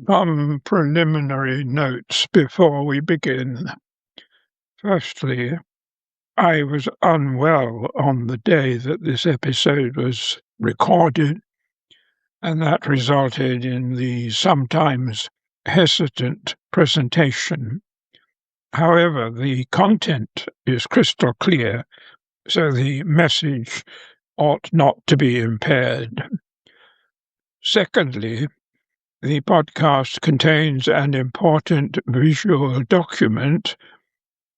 Some preliminary notes before we begin. Firstly, I was unwell on the day that this episode was recorded, and that resulted in the sometimes hesitant presentation. However, the content is crystal clear, so the message ought not to be impaired. Secondly, the podcast contains an important visual document,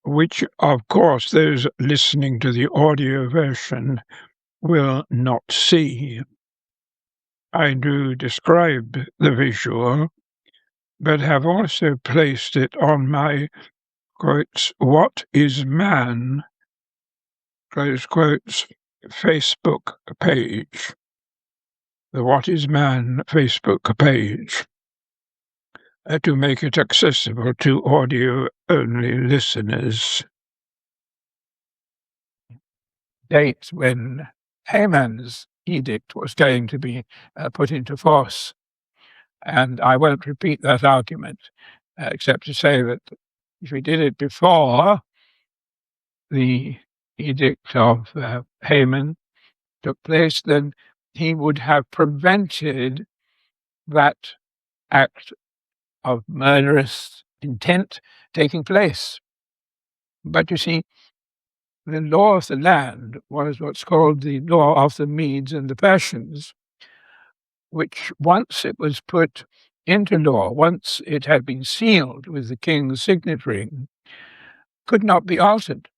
which, of course, those listening to the audio version will not see. I do describe the visual, but have also placed it on my, quotes, "What is Man?" close quotes, Facebook page. The What is Man Facebook page, to make it accessible to audio-only listeners. Date when Haman's edict was going to be put into force. And I won't repeat that argument, except to say that if we did it before the edict of Haman took place, then he would have prevented that act of murderous intent taking place. But you see, the law of the land was what's called the law of the Medes and the Persians, which once it was put into law, once it had been sealed with the king's signet ring, could not be altered.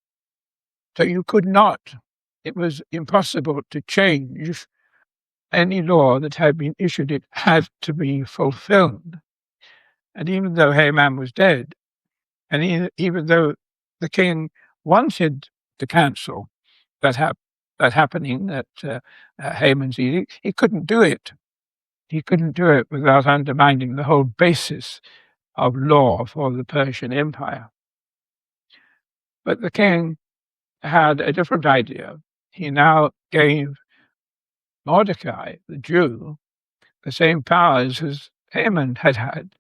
So you could not, it was impossible to change any law that had been issued. It had to be fulfilled. And even though Haman was dead, and even though the king wanted to cancel that happening, that Haman's edict, he couldn't do it. He couldn't do it without undermining the whole basis of law for the Persian Empire. But the king had a different idea. He now gave Mordecai, the Jew, the same powers as Haman had had.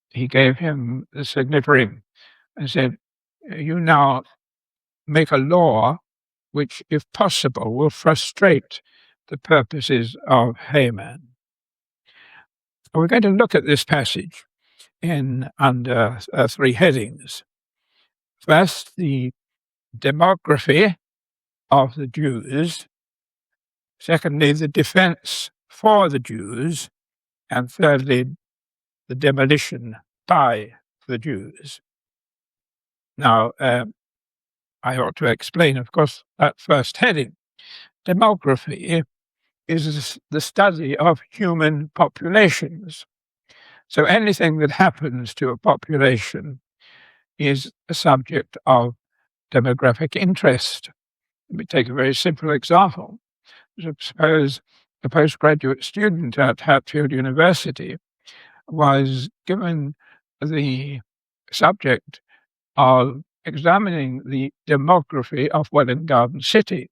He gave him the signet ring and said, "You now make a law which, if possible, will frustrate the purposes of Haman." We're going to look at this passage under three headings. First, the demography of the Jews. Secondly, the defense for the Jews. And thirdly, the demolition by the Jews. Now, I ought to explain, of course, that first heading. Demography is the study of human populations. So anything that happens to a population is a subject of demographic interest. Let me take a very simple example. Suppose a postgraduate student at Hatfield University was given the subject of examining the demography of Welwyn Garden City.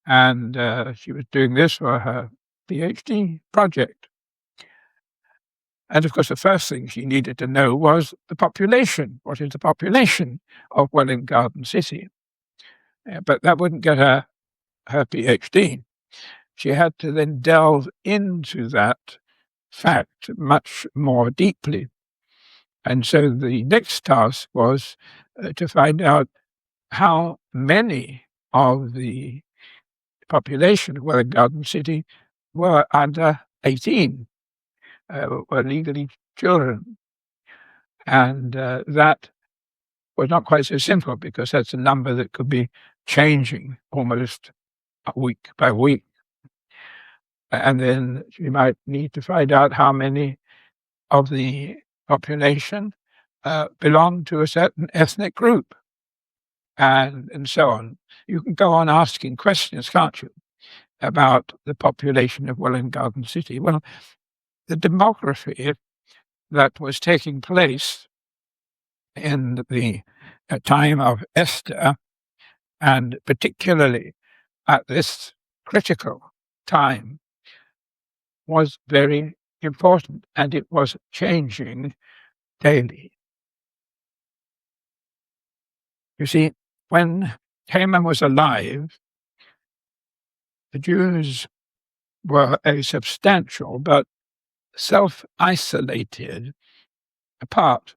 And she was doing this for her PhD project. And of course, the first thing she needed to know was the population. What is the population of Welwyn Garden City? But that wouldn't get her PhD. She had to then delve into that fact much more deeply. And so the next task was to find out how many of the population of Welwyn Garden City were under 18, were legally children. And that was not quite so simple, because that's a number that could be changing almost week by week. And then you might need to find out how many of the population belong to a certain ethnic group, and so on. You can go on asking questions, can't you, about the population of Welwyn Garden City. Well, the demography that was taking place in the time of Esther, and particularly at this critical time, was very important, and it was changing daily. You see, when Haman was alive, the Jews were a substantial but self-isolated, apart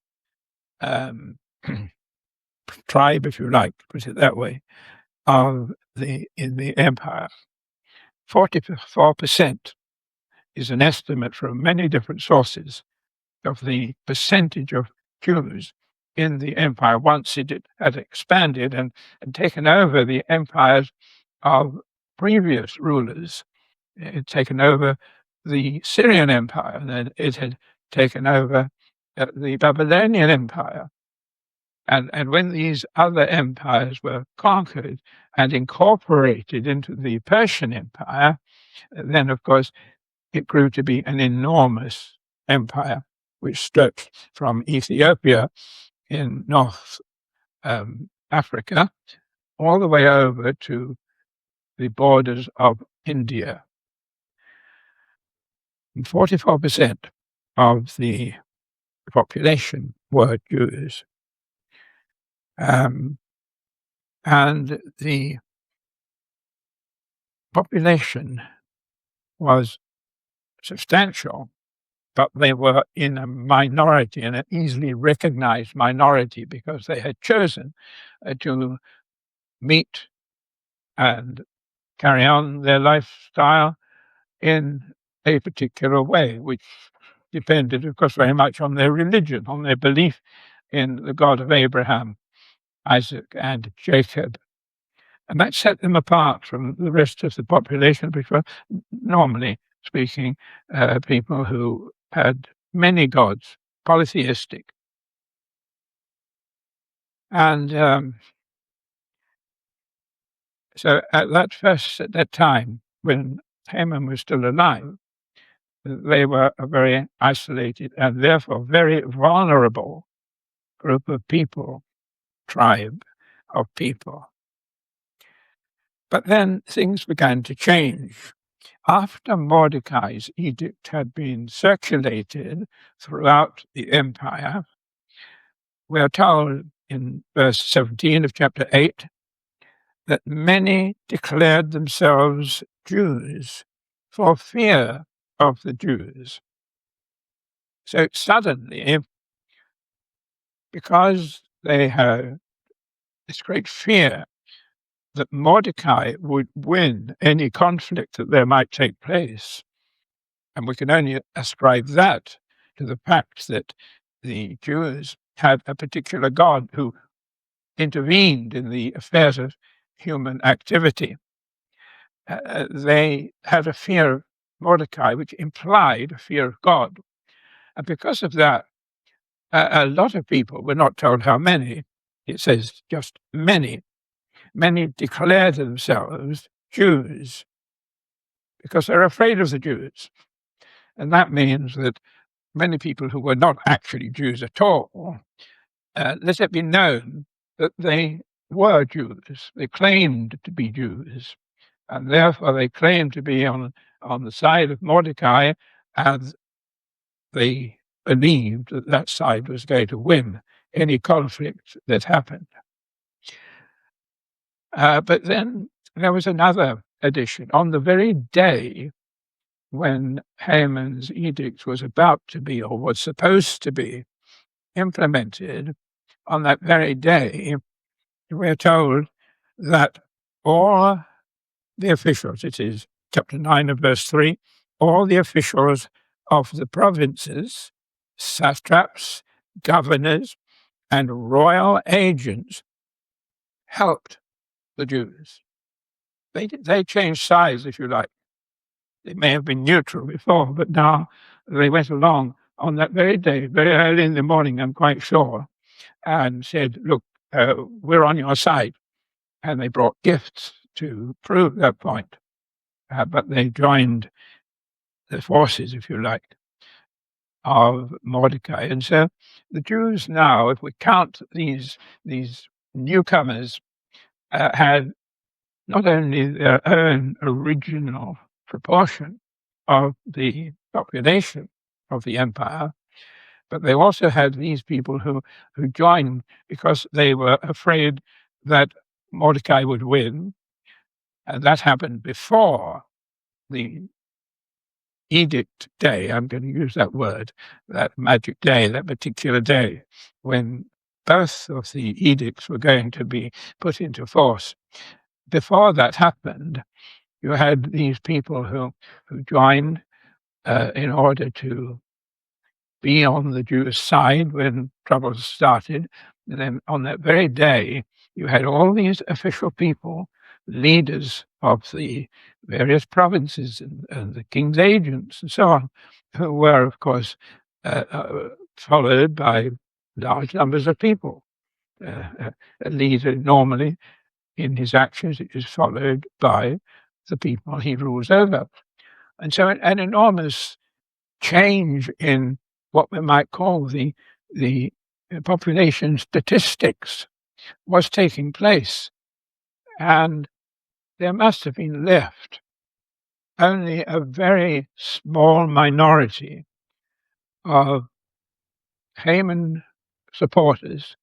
tribe, if you like, put it that way, in the empire. 44% is an estimate from many different sources of the percentage of Jews in the empire once it had expanded and taken over the empires of previous rulers. It had taken over the Syrian Empire, and then it had taken over the Babylonian Empire. And when these other empires were conquered and incorporated into the Persian Empire, then, of course, it grew to be an enormous empire, which stretched from Ethiopia in North Africa all the way over to the borders of India. And 44% of the population were Jews. And the population was substantial, but they were in a minority, and an easily recognized minority, because they had chosen to meet and carry on their lifestyle in a particular way, which depended, of course, very much on their religion, on their belief in the God of Abraham, Isaac, and Jacob. And that set them apart from the rest of the population, which were, normally speaking, people who had many gods, polytheistic. And so at that time, when Haman was still alive, they were a very isolated and therefore very vulnerable group of people, tribe of people. But then things began to change. After Mordecai's edict had been circulated throughout the empire, we are told in verse 17 of chapter 8 that many declared themselves Jews for fear of the Jews. So suddenly, because they had this great fear that Mordecai would win any conflict that there might take place, and we can only ascribe that to the fact that the Jews had a particular God who intervened in the affairs of human activity. They had a fear of Mordecai, which implied a fear of God. And because of that, a lot of people, we're not told how many, it says just many declared themselves Jews because they're afraid of the Jews. And that means that many people who were not actually Jews at all, let it be known that they were Jews. They claimed to be Jews, and therefore they claimed to be on the side of Mordecai, and they believed that that side was going to win any conflict that happened. But then there was another addition. On the very day when Haman's edict was about to be, or was supposed to be, implemented, on that very day, we're told that all the officials, it is chapter 9 of verse 3, all the officials of the provinces, satraps, governors, and royal agents helped the Jews. They changed sides, if you like. They may have been neutral before, but now they went along on that very day, very early in the morning, I'm quite sure, and said, look, we're on your side. And they brought gifts to prove that point. But they joined the forces, if you like, of Mordecai. And so the Jews now, if we count these newcomers, had not only their own original proportion of the population, of the empire. But they also had these people who joined because they were afraid that Mordecai would win. And that happened before the edict day. I'm going to use that word, that magic day, that particular day, when both of the edicts were going to be put into force. Before that happened, you had these people who joined in order to be on the Jewish side when troubles started. And then on that very day, you had all these official people, leaders of the various provinces and the king's agents and so on, who were, of course, followed by large numbers of people. A leader normally, in his actions, is followed by the people he rules over. And so an enormous change in what we might call the population statistics was taking place. And there must have been left only a very small minority of Haman supporters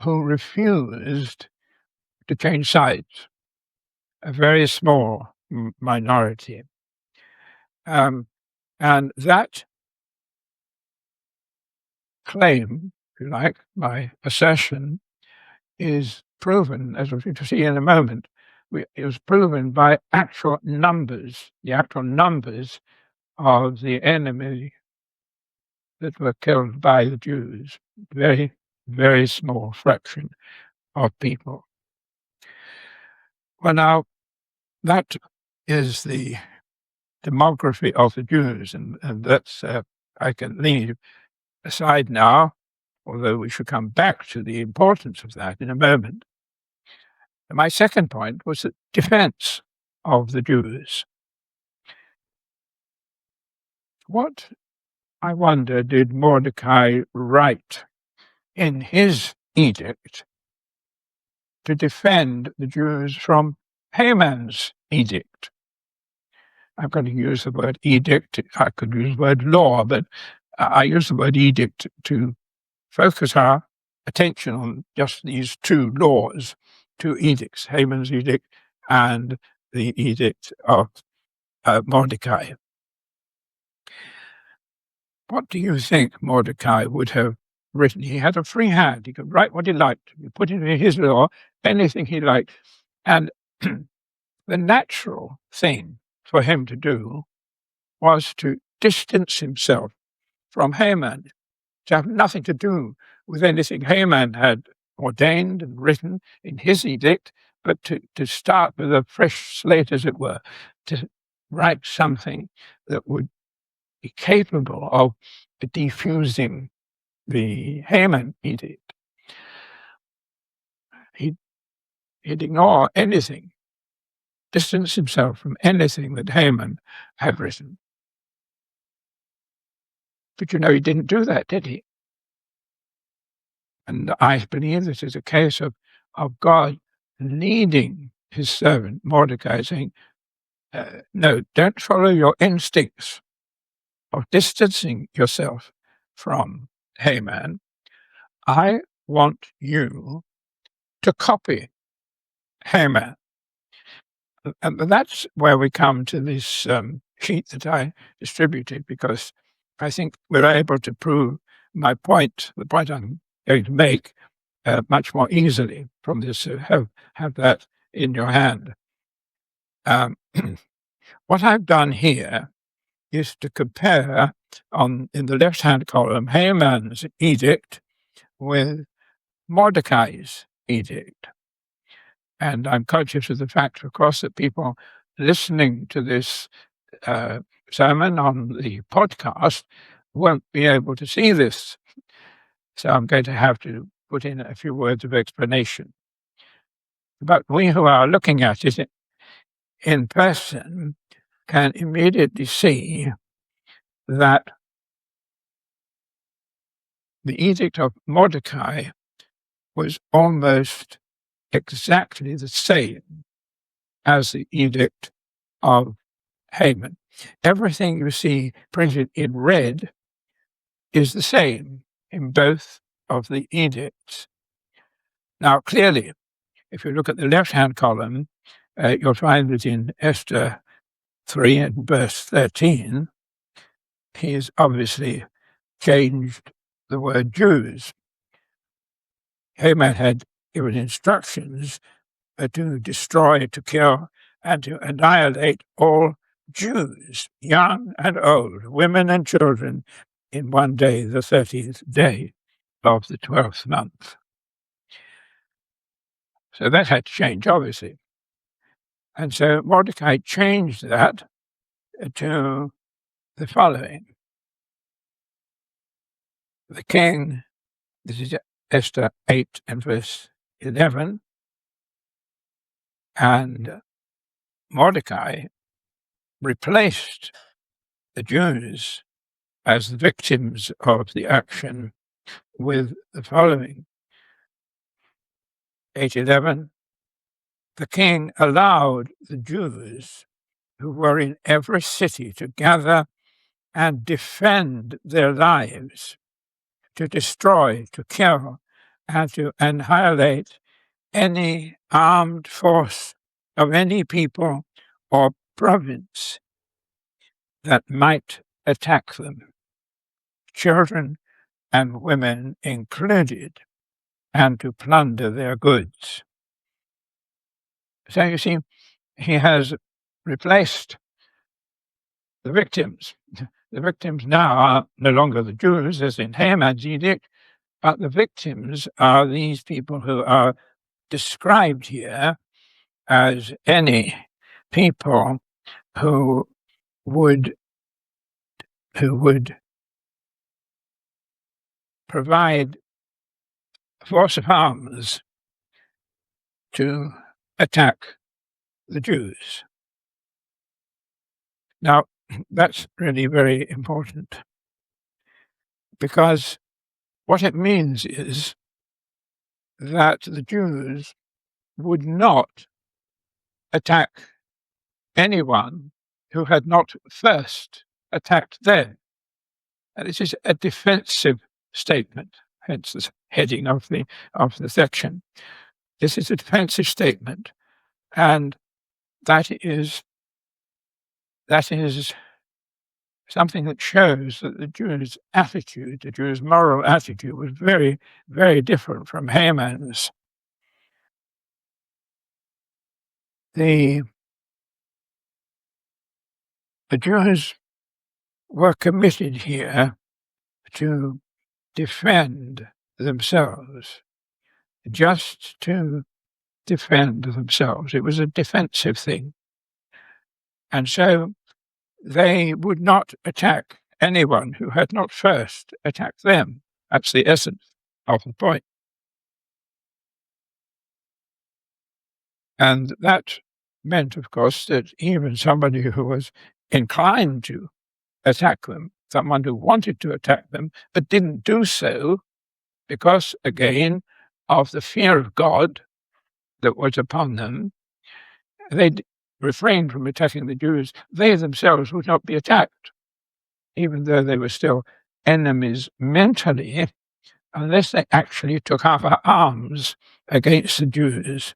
who refused to change sides, a very small minority. And that claim, if you like, my assertion, is proven, as we're going to see in a moment. It was proven by actual numbers, the actual numbers of the enemy that were killed by the Jews. Very, very small fraction of people. Well, now, that is the demography of the Jews, and that's, I can leave aside now, although we should come back to the importance of that in a moment. And my second point was the defense of the Jews. What, I wonder, did Mordecai write in his edict to defend the Jews from Haman's edict? I'm going to use the word edict. I could use the word law, but I use the word edict to focus our attention on just these two laws, two edicts, Haman's edict and the edict of Mordecai. What do you think Mordecai would have written? He had a free hand. He could write what he liked. He put into his law anything he liked. And the natural thing for him to do was to distance himself from Haman, to have nothing to do with anything Haman had ordained and written in his edict, but to start with a fresh slate, as it were, to write something that would be capable of defusing the Haman edict. He'd ignore anything, distance himself from anything that Haman had written. But he didn't do that, did he? And I believe this is a case of God leading his servant Mordecai, saying, no, don't follow your instincts of distancing yourself from Haman. I want you to copy Haman. And that's where we come to this sheet that I distributed, because I think we're able to prove my point, the point I'm going to make, much more easily from this. Have that in your hand. What I've done here is to compare in the left-hand column Haman's edict with Mordecai's edict. And I'm conscious of the fact, of course, that people listening to this sermon on the podcast won't be able to see this. So I'm going to have to put in a few words of explanation. But we who are looking at it in person can immediately see that the edict of Mordecai was almost exactly the same as the edict of Haman. Everything you see printed in red is the same in both of the edicts. Now, clearly, if you look at the left-hand column, you'll find that in Esther 3 and verse 13, he's obviously changed the word Jews. Haman had given instructions to destroy, to kill, and to annihilate all Jews, young and old, women and children, in one day, the 30th day of the 12th month. So that had to change, obviously. And so Mordecai changed that to the following. The king, this is Esther 8 and verse 11, and Mordecai replaced the Jews as the victims of the action with the following. 8:11, the king allowed the Jews who were in every city to gather and defend their lives, to destroy, to kill, and to annihilate any armed force of any people or province that might attack them, children and women included, and to plunder their goods. So you see, he has replaced the victims. The victims now are no longer the Jews, as in Haman's edict, but the victims are these people who are described here as any people who would provide force of arms to attack the Jews. Now, that's really very important, because what it means is that the Jews would not attack anyone who had not first attacked them. And this is a defensive statement, hence the heading of the section. This is a defensive statement, and that is something that shows that the Jews' attitude, the Jews' moral attitude, was very, very different from Haman's. The Jews were committed here to defend themselves, just to defend themselves. It was a defensive thing. And so they would not attack anyone who had not first attacked them. That's the essence of the point. And that meant, of course, that even somebody who was inclined to attack them, someone who wanted to attack them, but didn't do so because, again, of the fear of God that was upon them, they'd refrained from attacking the Jews. They themselves would not be attacked, even though they were still enemies mentally, unless they actually took up arms against the Jews,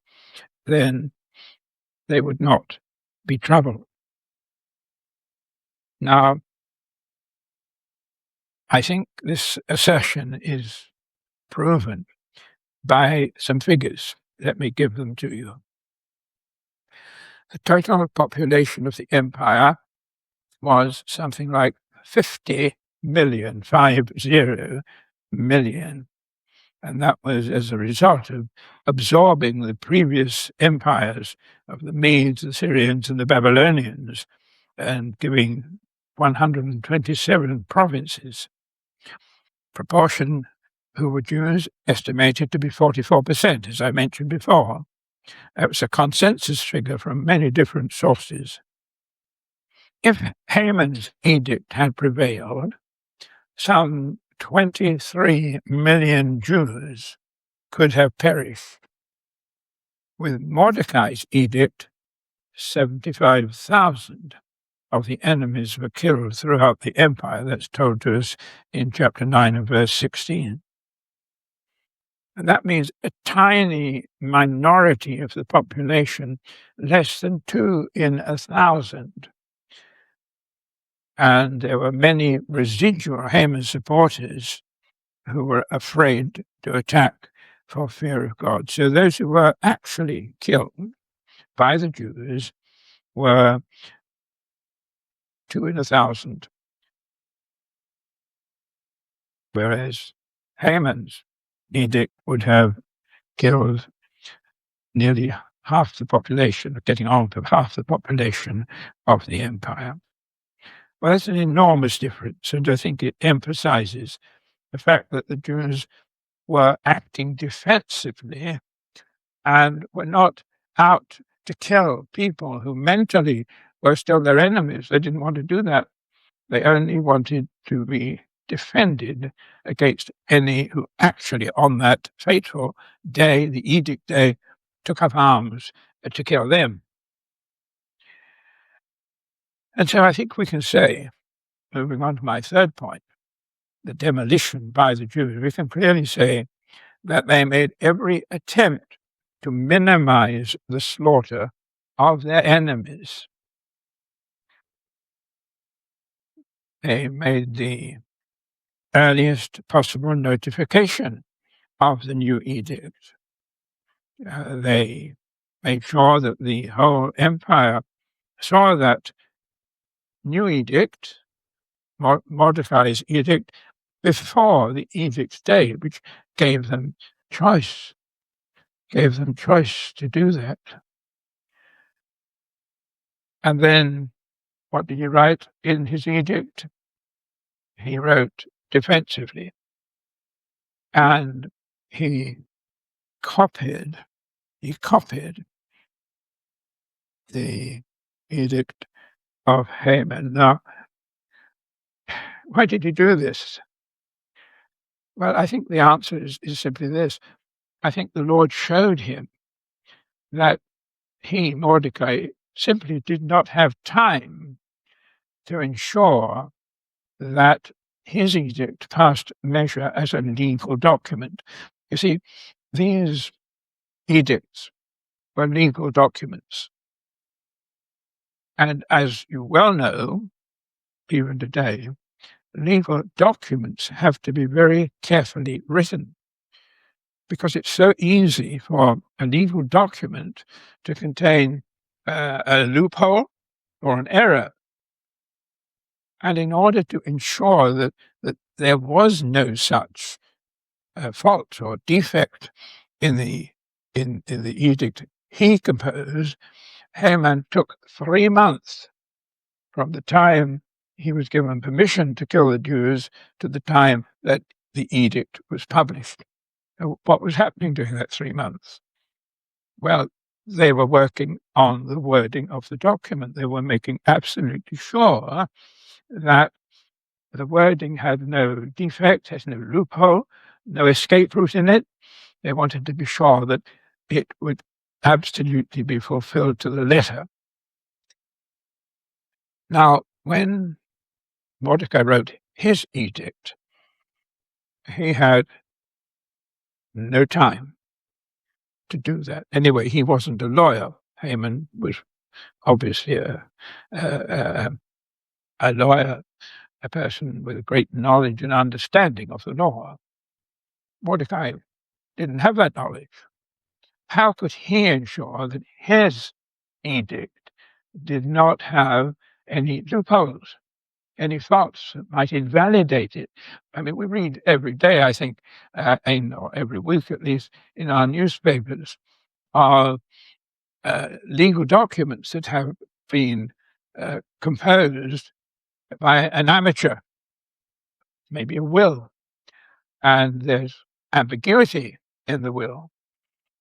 then they would not be troubled. Now, I think this assertion is proven by some figures. Let me give them to you. The total population of the empire was something like 50 million, 50 million. And that was as a result of absorbing the previous empires of the Medes, the Syrians, and the Babylonians, and giving 127 provinces. Proportion who were Jews estimated to be 44%, as I mentioned before. That was a consensus figure from many different sources. If Haman's edict had prevailed, some 23 million Jews could have perished. With Mordecai's edict, 75,000 of the enemies were killed throughout the empire. That's told to us in chapter 9 and verse 16. And that means a tiny minority of the population, less than 2 in 1,000. And there were many residual Haman supporters who were afraid to attack for fear of God. So those who were actually killed by the Jews were 2 in 1,000, whereas Haman's edict would have killed nearly half the population, getting on to half the population of the empire. Well, that's an enormous difference, and I think it emphasizes the fact that the Jews were acting defensively and were not out to kill people who mentally were still their enemies. They didn't want to do that. They only wanted to be defended against any who actually, on that fateful day, the edict day, took up arms to kill them. And so I think we can say, moving on to my third point, the demolition by the Jews, we can clearly say that they made every attempt to minimize the slaughter of their enemies. They made the earliest possible notification of the new edict. They made sure that the whole empire saw that new edict, Mordecai's edict, before the edict day, which gave them choice to do that. And then what did he write in his edict? He wrote defensively, and he copied the edict of Haman. Now, why did he do this? Well, I think the answer is simply this. I think the Lord showed him that he, Mordecai, simply did not have time to ensure that his edict passed measure as a legal document. You see, these edicts were legal documents. And as you well know, even today, legal documents have to be very carefully written, because it's so easy for a legal document to contain a loophole or an error. And in order to ensure that there was no such fault or defect in the edict he composed, Haman took 3 months from the time he was given permission to kill the Jews to the time that the edict was published. What was happening during that 3 months? Well, they were working on the wording of the document. They were making absolutely sure that the wording had no defect, has no loophole, no escape route in it. They wanted to be sure that it would absolutely be fulfilled to the letter. Now, when Mordecai wrote his edict, he had no time to do that. Anyway, he wasn't a lawyer. Haman was obviously a lawyer, a person with great knowledge and understanding of the law. Mordecai didn't have that knowledge. How could he ensure that his edict did not have any loopholes, any faults that might invalidate it? I mean, we read every day, I think, or every week at least, in our newspapers, are legal documents that have been composed by an amateur, maybe a will, and there's ambiguity in the will,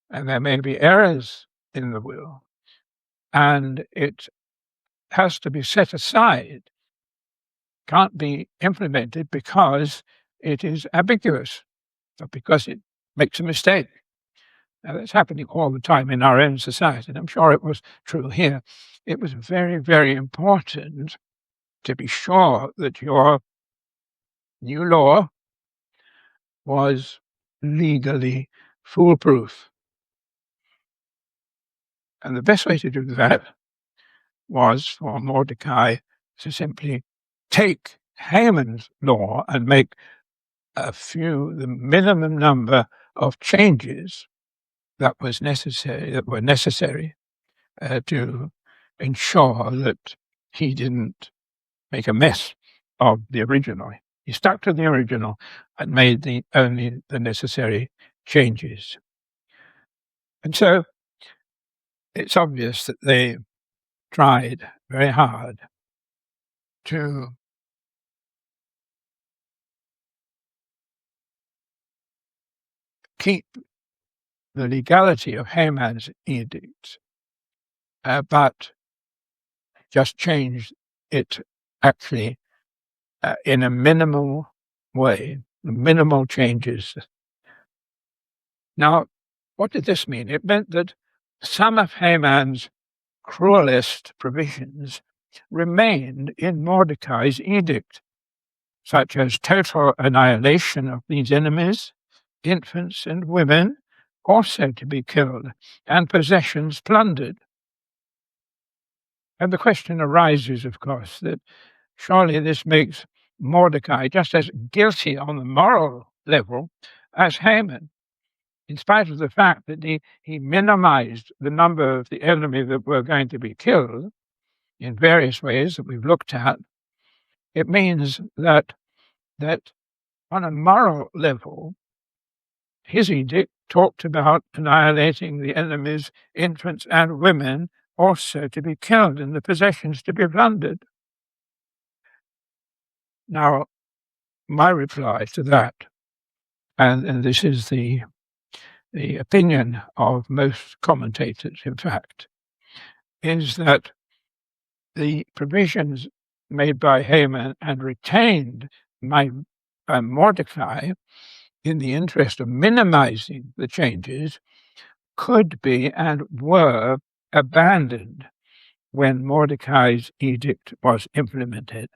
and there may be errors in the will, and it has to be set aside, can't be implemented because it is ambiguous, or because it makes a mistake. Now, that's happening all the time in our own society, and I'm sure it was true here. It was very, very important to be sure that your new law was legally foolproof. And the best way to do that was for Mordecai to simply take Haman's law and make the minimum number of changes that were necessary to ensure that he didn't make a mess of the original. He stuck to the original and made only the necessary changes. And so it's obvious that they tried very hard to keep the legality of Haman's edict, but just change it actually in a minimal way, minimal changes. Now, what did this mean? It meant that some of Haman's cruelest provisions remained in Mordecai's edict, such as total annihilation of these enemies, infants and women also to be killed, and possessions plundered. And the question arises, of course, that surely this makes Mordecai just as guilty on the moral level as Haman, in spite of the fact that he minimized the number of the enemy that were going to be killed in various ways that we've looked at. It means that on a moral level, his edict talked about annihilating the enemies, infants and women also to be killed and the possessions to be plundered. Now, my reply to that, and this is the opinion of most commentators, in fact, is that the provisions made by Haman and retained by Mordecai in the interest of minimizing the changes could be and were abandoned when Mordecai's edict was implemented.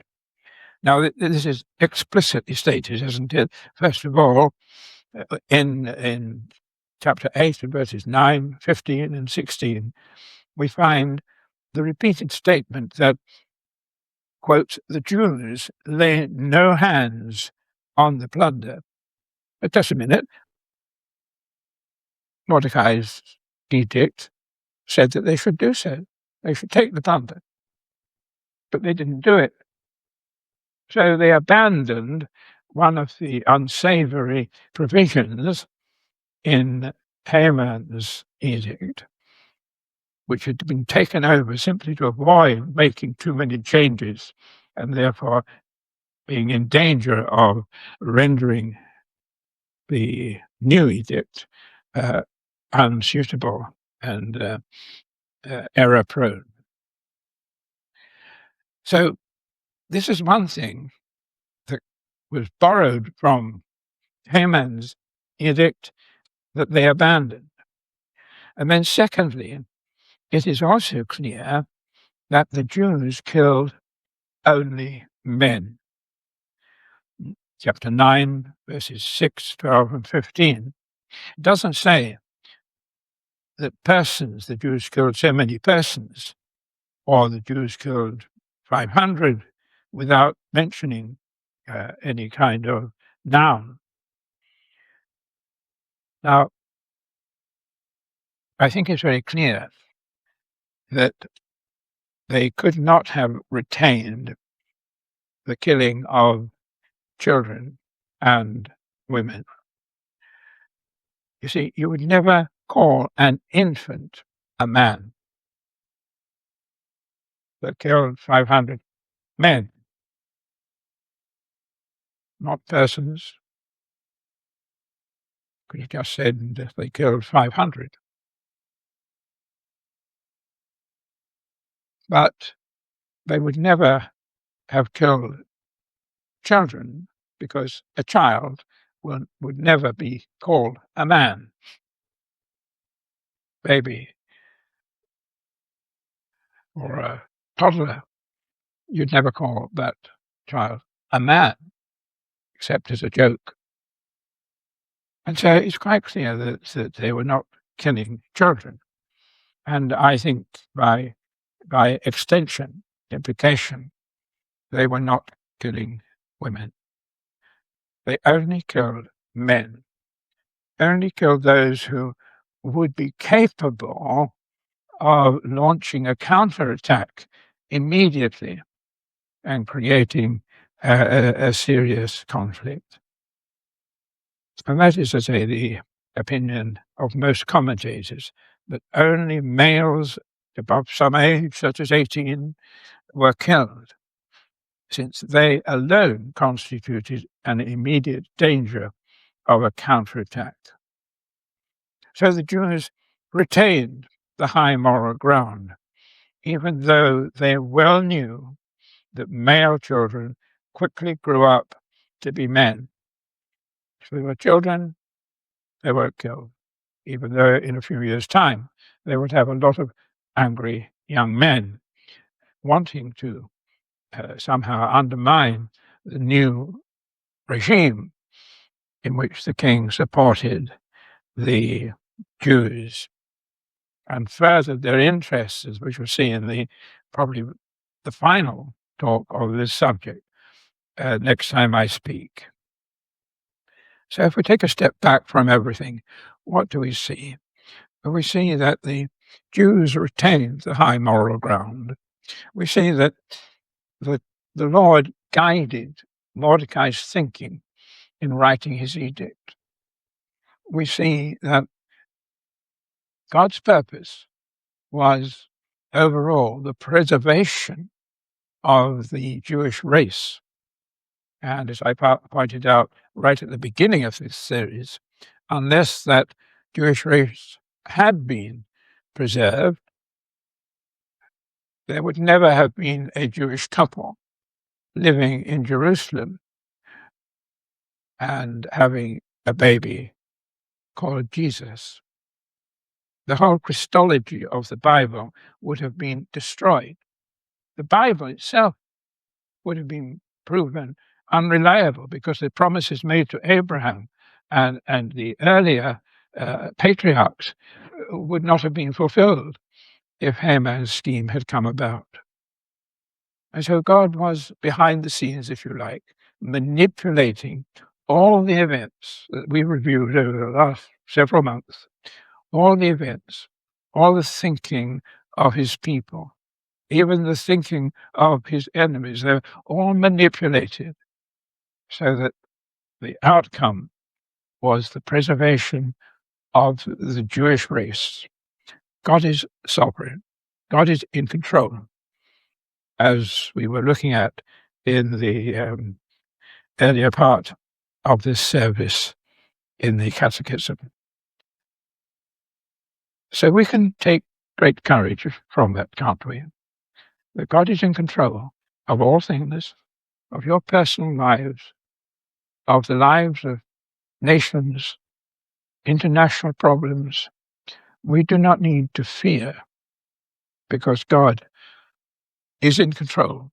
Now, this is explicitly stated, isn't it? First of all, in chapter 8, verses 9, 15, and 16, we find the repeated statement that, quote, the Jews lay no hands on the plunder. But just a minute. Mordecai's edict said that they should do so. They should take the plunder. But they didn't do it. So they abandoned one of the unsavory provisions in Haman's edict, which had been taken over simply to avoid making too many changes and therefore being in danger of rendering the new edict unsuitable and error-prone. So this is one thing that was borrowed from Haman's edict that they abandoned. And then secondly, it is also clear that the Jews killed only men. Chapter 9, verses 6, 12, and 15. It doesn't say that the Jews killed so many persons, or the Jews killed 500 without mentioning any kind of noun. Now, I think it's very clear that they could not have retained the killing of children and women. You see, you would never call an infant a man that killed 500 men, not persons. Could have just said that they killed 500. But they would never have killed children because a child would never be called a man. baby or a toddler, you'd never call that child a man, except as a joke. And so it's quite clear that they were not killing children. And I think by extension, implication, they were not killing women. They only killed men, only killed those who would be capable of launching a counterattack immediately and creating a serious conflict. And that is, as I say, the opinion of most commentators, that only males above some age, such as 18, were killed, since they alone constituted an immediate danger of a counterattack. So the Jews retained the high moral ground, even though they well knew that male children quickly grew up to be men. If they were children, they were killed, even though in a few years' time they would have a lot of angry young men wanting to somehow undermine the new regime in which the king supported the Jews and furthered their interests, as we shall see in probably the final talk of this subject next time I speak. So if we take a step back from everything, what do we see? We see that the Jews retained the high moral ground. We see that the Lord guided Mordecai's thinking in writing his edict. We see that God's purpose was overall the preservation of the Jewish race. And as I pointed out right at the beginning of this series, unless that Jewish race had been preserved, there would never have been a Jewish couple living in Jerusalem and having a baby called Jesus. The whole Christology of the Bible would have been destroyed. The Bible itself would have been proven unreliable because the promises made to Abraham and the earlier patriarchs would not have been fulfilled if Haman's scheme had come about. And so God was behind the scenes, if you like, manipulating all the events that we reviewed over the last several months, all the events, all the thinking of his people, even the thinking of his enemies. They're all manipulated so that the outcome was the preservation of the Jewish race. God is sovereign. God is in control, as we were looking at in the earlier part of this service in the Catechism. So we can take great courage from that, can't we? That God is in control of all things, of your personal lives, of the lives of nations, international problems. We do not need to fear because God is in control.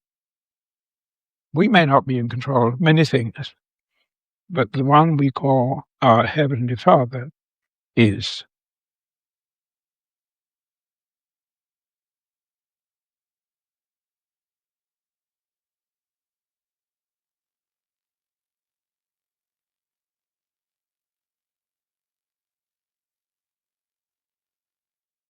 We may not be in control of many things, but the one we call our Heavenly Father is.